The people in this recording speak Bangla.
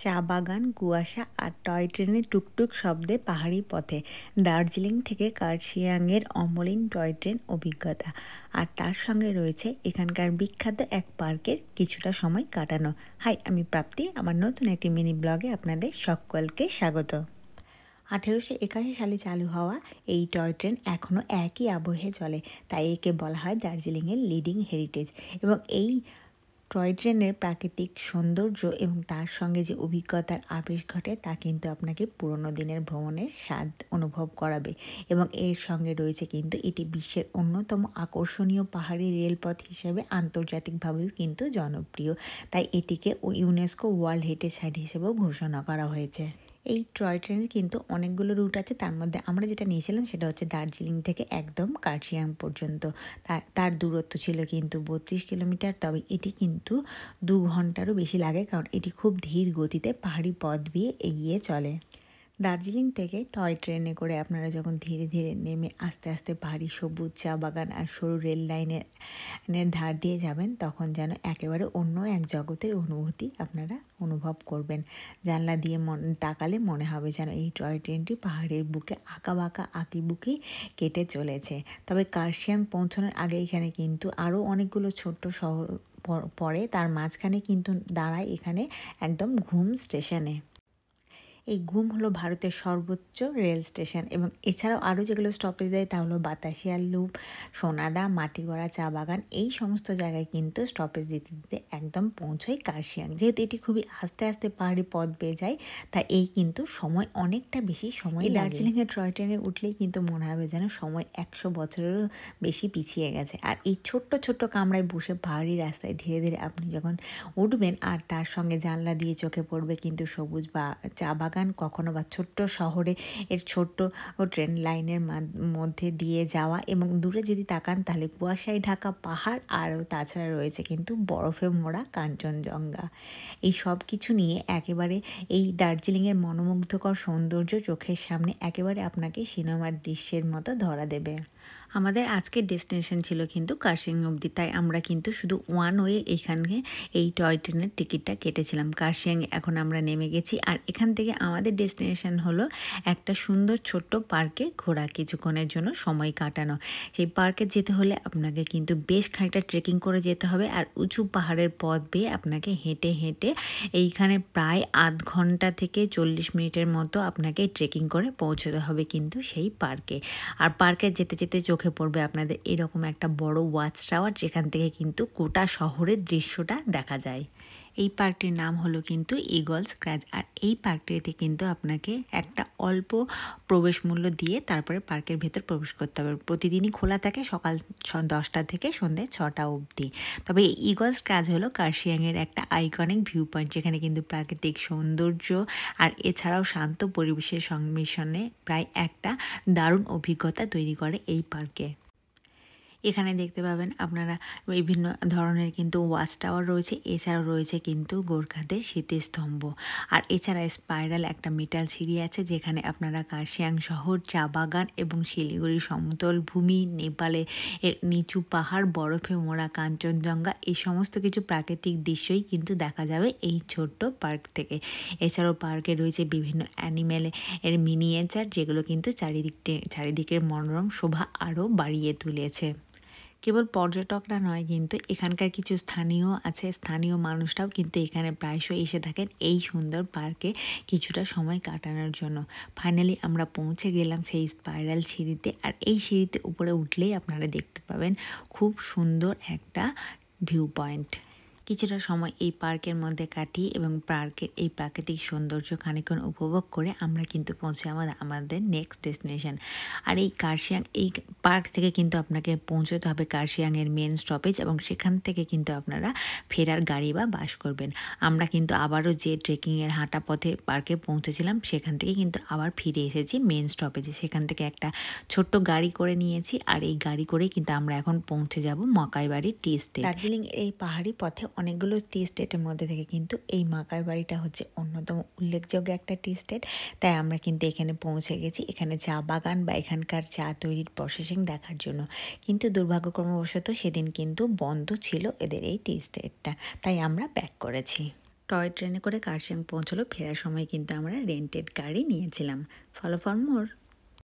চা বাগান, কুয়াশা আর টয় ট্রেনের টুকটুক শব্দে পাহাড়ি পথে দার্জিলিং থেকে কার্শিয়াংয়ের অমলিন টয় ট্রেন অভিজ্ঞতা। আর তার সঙ্গে রয়েছে এখানকার বিখ্যাত এক পার্কের কিছুটা সময় কাটানো। হাই, আমি প্রাপ্তি। আমার নতুন একটি মিনি ব্লগে আপনাদের সকলকে স্বাগত। 1881 সালে চালু হওয়া এই টয় ট্রেন এখনও একই আবহে চলে, তাই একে বলা হয় দার্জিলিংয়ের লিডিং হেরিটেজ। এবং এই টয় ট্রেনের প্রাকৃতিক সৌন্দর্য এবং তার সঙ্গে যে অভিজ্ঞতার আবেশ ঘটে তা কিন্তু আপনাকে পুরনো দিনের ভ্রমণের স্বাদ অনুভব করাবে। এবং এর সঙ্গে রয়েছে কিন্তু এটি বিশ্বের অন্যতম আকর্ষণীয় পাহাড়ি রেলপথ হিসেবে আন্তর্জাতিকভাবেও কিন্তু জনপ্রিয়, তাই এটিকে ইউনেস্কো ওয়ার্ল্ড হেরিটেজ সাইট হিসেবেও ঘোষণা করা হয়েছে। এই টয় ট্রেনের কিন্তু অনেকগুলো রুট আছে, তার মধ্যে আমরা যেটা নিয়েছিলাম সেটা হচ্ছে দার্জিলিং থেকে একদম কার্শিয়াং পর্যন্ত। তার দূরত্ব ছিল কিন্তু 32 কিলোমিটার, তবে এটি কিন্তু 2 ঘন্টারও বেশি লাগে, কারণ এটি খুব ধীর গতিতে পাহাড়ি পথ দিয়ে এগিয়ে চলে। দার্জিলিং থেকে টয় ট্রেনে করে আপনারা যখন ধীরে ধীরে নেমে আস্তে আস্তে পাহাড়ি সবুজ চা বাগান আর সরু রেল লাইনের ধার দিয়ে যাবেন, তখন যেন একেবারে অন্য এক জগতের অনুভূতি আপনারা অনুভব করবেন। জানলা দিয়ে তাকালে মনে হবে যেন এই টয় ট্রেনটি পাহাড়ের বুকে আঁকাবাঁকা আঁকিবুকি কেটে চলেছে। তবে কার্শিয়াং পৌঁছানোর আগে এখানে কিন্তু আরও অনেকগুলো ছোট্ট শহর পড়ে, তার মাঝখানে কিন্তু দাঁড়ায় এখানে একদম ঘুম স্টেশনে। এই ঘুম হলো ভারতের সর্বোচ্চ রেল স্টেশন, এবং এছাড়াও আরও যেগুলো স্টপেজ দেয় তা হলো বাতাসিয়ার লুপ, সোনাদা, মাটিগড়া চা বাগান। এই সমস্ত জায়গায় কিন্তু স্টপেজ দিতে দিতে একদম পৌঁছয় কার্শিয়াং। যেহেতু এটি খুবই আস্তে আস্তে পাহাড়ি পথ বেয়ে যায়, তাই এই কিন্তু সময় অনেকটা বেশি সময় লাগে। দার্জিলিংয়ের টয় ট্রেনে উঠলেই কিন্তু মনে হবে যেন সময় 100 বছরেরও বেশি পিছিয়ে গেছে। আর এই ছোট্ট ছোট্ট কামরায় বসে পাহাড়ি রাস্তায় ধীরে ধীরে আপনি যখন উঠবেন, আর তার সঙ্গে জানলা দিয়ে চোখে পড়বে কিন্তু সবুজ বা চা বাগান, কখনো বা ছোট্ট শহরে এর ছোট্ট ট্রেন লাইনের মধ্যে দিয়ে যাওয়া, এবং দূরে যদি তাকান তাহলে কুয়াশায় ঢাকা পাহাড়, আরও তাছাড়া রয়েছে কিন্তু বরফে মোড়া কাঞ্চনজঙ্ঘা। এই সব কিছু নিয়ে একেবারে এই দার্জিলিংয়ের মনোমুগ্ধকর সৌন্দর্য চোখের সামনে একেবারে আপনাকে সিনেমার দৃশ্যের মতো ধরা দেবে। আমাদের আজকের ডেস্টিনেশন ছিল কিন্তু কার্শিয়াং অবধি, তাই আমরা কিন্তু শুধু ওয়ান ওয়ে এখানে এই টয় ট্রেনের টিকিটটা কেটেছিলাম। কার্শিয়াং এখন আমরা নেমে গেছি, আর এখান থেকে আমাদের ডেস্টিনেশন হলো একটা সুন্দর ছোট্ট পার্কে ঘোরা, কিছুক্ষণের জন্য সময় কাটানো। সেই পার্কে যেতে হলে আপনাকে কিন্তু বেশ খানিকটা ট্রেকিং করে যেতে হবে, আর উঁচু পাহাড়ের পথ বেয়ে আপনাকে হেঁটে হেঁটে এইখানে প্রায় আধ ঘন্টা থেকে 40 মিনিটের মতো আপনাকে ট্রেকিং করে পৌঁছতে হবে কিন্তু সেই পার্কে। আর পার্কে যেতে যেতে চোখে পড়বে আপনাদের এরকম একটা বড় ওয়াচ টাওয়ার, যেখান থেকে কিন্তু গোটা শহরের দৃশ্যটা দেখা যায়। এই পার্কটির নাম হলো কিন্তু ঈগল স্ক্র্যাচ, আর এই পার্কটিতে কিন্তু আপনাকে একটা অল্প প্রবেশ মূল্য দিয়ে তারপরে পার্কের ভেতর প্রবেশ করতে হবে। প্রতিদিনই খোলা থাকে সকাল 10টা থেকে সন্ধ্যে 6টা অবধি। তবে এই ঈগল স্ক্র্যাচ হলো কার্শিয়াংয়ের একটা আইকনিক ভিউ পয়েন্ট, যেখানে কিন্তু প্রাকৃতিক সৌন্দর্য আর এছাড়াও শান্ত পরিবেশের সংমিশ্রণে প্রায় একটা দারুণ অভিজ্ঞতা তৈরি করে এই পার্কে। এখানে দেখতে পাবেন আপনারা বিভিন্ন ধরনের কিন্তু ওয়াচ টাওয়ার রয়েছে, এছাড়াও রয়েছে কিন্তু গোর্খাদের স্মৃতিস্তম্ভ, আর এছাড়া স্পাইরাল একটা মেটাল সিঁড়ি আছে, যেখানে আপনারা কার্শিয়াং শহর, চা বাগান এবং শিলিগুড়ি সমতল ভূমি, নেপালে এর নিচু পাহাড়, বরফে মোড়া কাঞ্চনজঙ্ঘা, এই সমস্ত কিছু প্রাকৃতিক দৃশ্যই কিন্তু দেখা যাবে এই ছোট্ট পার্ক থেকে। এছাড়াও পার্কে রয়েছে বিভিন্ন অ্যানিমেলের মিনিয়েচার, যেগুলো কিন্তু চারিদিকের মনোরম শোভা আরও বাড়িয়ে তুলেছে। কেবল পর্যটকরা নয়, কিন্তু এখানকার কিছু স্থানীয় মানুষরাও কিন্তু এখানে প্রায়শই এসে থাকেন এই সুন্দর পার্কে কিছুটা সময় কাটানোর জন্য। ফাইনালি আমরা পৌঁছে গেলাম সেই স্পাইরাল সিঁড়িতে, আর এই সিঁড়িতে উপরে উঠলেই আপনারা দেখতে পাবেন খুব সুন্দর একটা ভিউ পয়েন্ট। কিছুটা সময় এই পার্কের মধ্যে কাটিয়ে এবং পার্কের এই প্রাকৃতিক সৌন্দর্য খানিকক্ষণ উপভোগ করে আমরা কিন্তু পৌঁছে আমাদের নেক্সট ডেস্টিনেশন। আর এই কার্শিয়াং এই পার্ক থেকে কিন্তু আপনাকে পৌঁছতে হবে কার্শিয়াংয়ের মেন স্টপেজ, এবং সেখান থেকে কিন্তু আপনারা ফেরার গাড়ি বা বাস করবেন। আমরা কিন্তু আবারও যে ট্রেকিংয়ের হাঁটা পথে পার্কে পৌঁছেছিলাম সেখান থেকে কিন্তু আবার ফিরে এসেছি মেন স্টপেজে। সেখান থেকে একটা ছোট্ট গাড়ি করে নিয়েছি, আর এই গাড়ি করেই কিন্তু আমরা এখন পৌঁছে যাব মাকাইবাড়ি টি স্টেট। দার্জিলিং এই পাহাড়ি পথে অনেকগুলো টি স্টেটের মধ্যে থেকে কিন্তু এই মাকাইবাড়িটা হচ্ছে অন্যতম উল্লেখযোগ্য একটা টি স্টেট, তাই আমরা কিন্তু এখানে পৌঁছে গেছি এখানে চা বাগান বা এখানকার চা তৈরির প্রসেসিং দেখার জন্য। কিন্তু দুর্ভাগ্যক্রমবশত সেদিন কিন্তু বন্ধ ছিল এদের এই টি স্টেটটা, তাই আমরা ব্যাক করেছি। টয় ট্রেনে করে কার্শিয়াং পৌঁছলো। ফেরার সময় কিন্তু আমরা রেন্টেড গাড়ি নিয়েছিলাম। Follow for more.